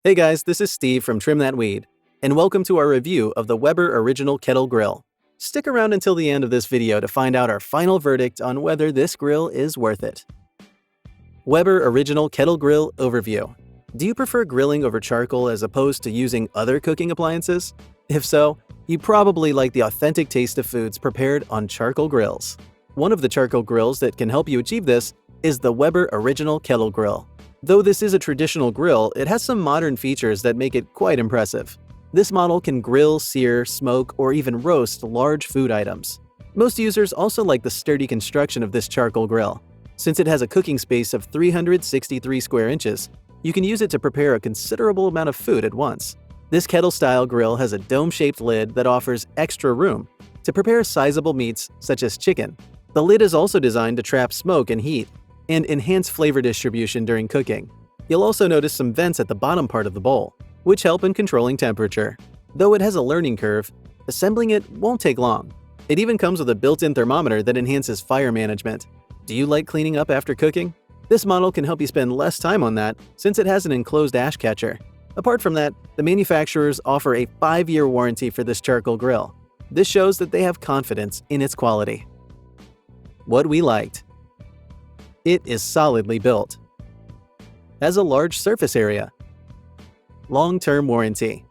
Hey guys, this is Steve from Trim That Weed, and welcome to our review of the Weber Original Kettle Grill. Stick around until the end of this video to find out our final verdict on whether this grill is worth it. Weber Original Kettle Grill Overview. Do you prefer grilling over charcoal as opposed to using other cooking appliances? If so, you probably like the authentic taste of foods prepared on charcoal grills. One of the charcoal grills that can help you achieve this is the Weber Original Kettle Grill. Though this is a traditional grill, it has some modern features that make it quite impressive. This model can grill, sear, smoke, or even roast large food items. Most users also like the sturdy construction of this charcoal grill. Since it has a cooking space of 363 square inches, you can use it to prepare a considerable amount of food at once. This kettle-style grill has a dome-shaped lid that offers extra room to prepare sizable meats such as chicken. The lid is also designed to trap smoke and heat and enhance flavor distribution during cooking. You'll also notice some vents at the bottom part of the bowl, which help in controlling temperature. Though it has a learning curve, assembling it won't take long. It even comes with a built-in thermometer that enhances fire management. Do you like cleaning up after cooking? This model can help you spend less time on that since it has an enclosed ash catcher. Apart from that, the manufacturers offer a 5-year warranty for this charcoal grill. This shows that they have confidence in its quality. What we liked. It is solidly built. Has a large surface area. Long-term warranty.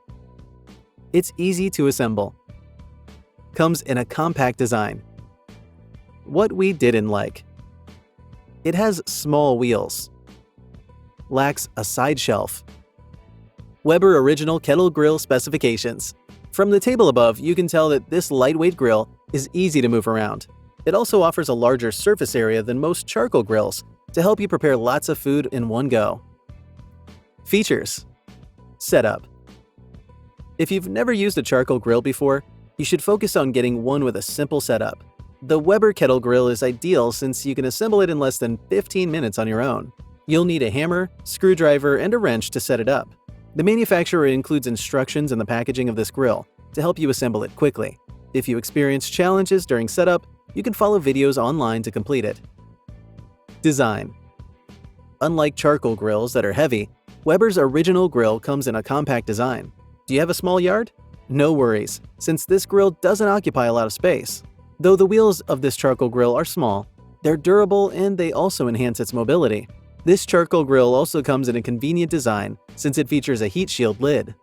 It's easy to assemble. Comes in a compact design. What we didn't like. It has small wheels. Lacks a side shelf. Weber Original Kettle Grill specifications. From the table above, you can tell that this lightweight grill is easy to move around. It also offers a larger surface area than most charcoal grills to help you prepare lots of food in one go. Features. Setup. If you've never used a charcoal grill before, you should focus on getting one with a simple setup. The Weber Kettle Grill is ideal since you can assemble it in less than 15 minutes on your own. You'll need a hammer, screwdriver, and a wrench to set it up. The manufacturer includes instructions in the packaging of this grill to help you assemble it quickly. If you experience challenges during setup, you can follow videos online to complete it. Design. Unlike charcoal grills that are heavy, Weber's original grill comes in a compact design. Do you have a small yard? No worries, since this grill doesn't occupy a lot of space. Though the wheels of this charcoal grill are small, they're durable and they also enhance its mobility. This charcoal grill also comes in a convenient design since it features a heat shield lid.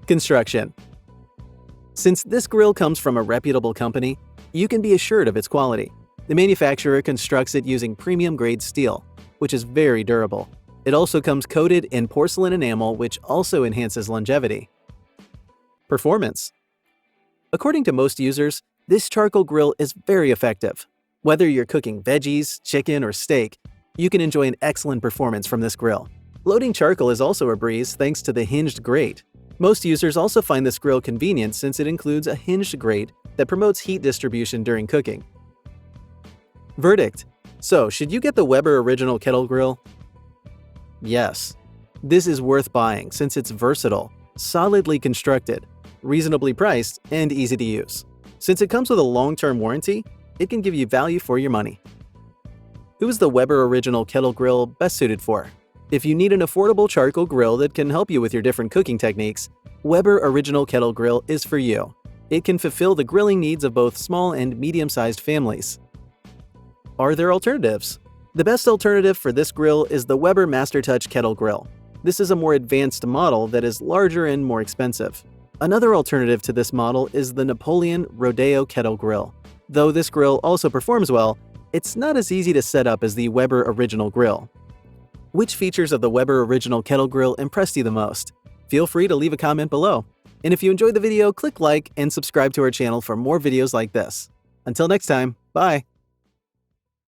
Construction. Since this grill comes from a reputable company, you can be assured of its quality. The manufacturer constructs it using premium-grade steel, which is very durable. It also comes coated in porcelain enamel, which also enhances longevity. Performance. According to most users, this charcoal grill is very effective. Whether you're cooking veggies, chicken, or steak, you can enjoy an excellent performance from this grill. Loading charcoal is also a breeze thanks to the hinged grate. Most users also find this grill convenient since it includes a hinged grate that promotes heat distribution during cooking. Verdict. So, should you get the Weber Original Kettle Grill? Yes. This is worth buying since it's versatile, solidly constructed, reasonably priced, and easy to use. Since it comes with a long-term warranty, it can give you value for your money. Who is the Weber Original Kettle Grill best suited for? If you need an affordable charcoal grill that can help you with your different cooking techniques, Weber Original Kettle Grill is for you. It can fulfill the grilling needs of both small and medium-sized families. Are there alternatives? The best alternative for this grill is the Weber MasterTouch Kettle Grill. This is a more advanced model that is larger and more expensive. Another alternative to this model is the Napoleon Rodeo Kettle Grill. Though this grill also performs well, it's not as easy to set up as the Weber Original Grill. Which features of the Weber Original Kettle Grill impressed you the most? Feel free to leave a comment below. And if you enjoyed the video, click like and subscribe to our channel for more videos like this. Until next time, bye!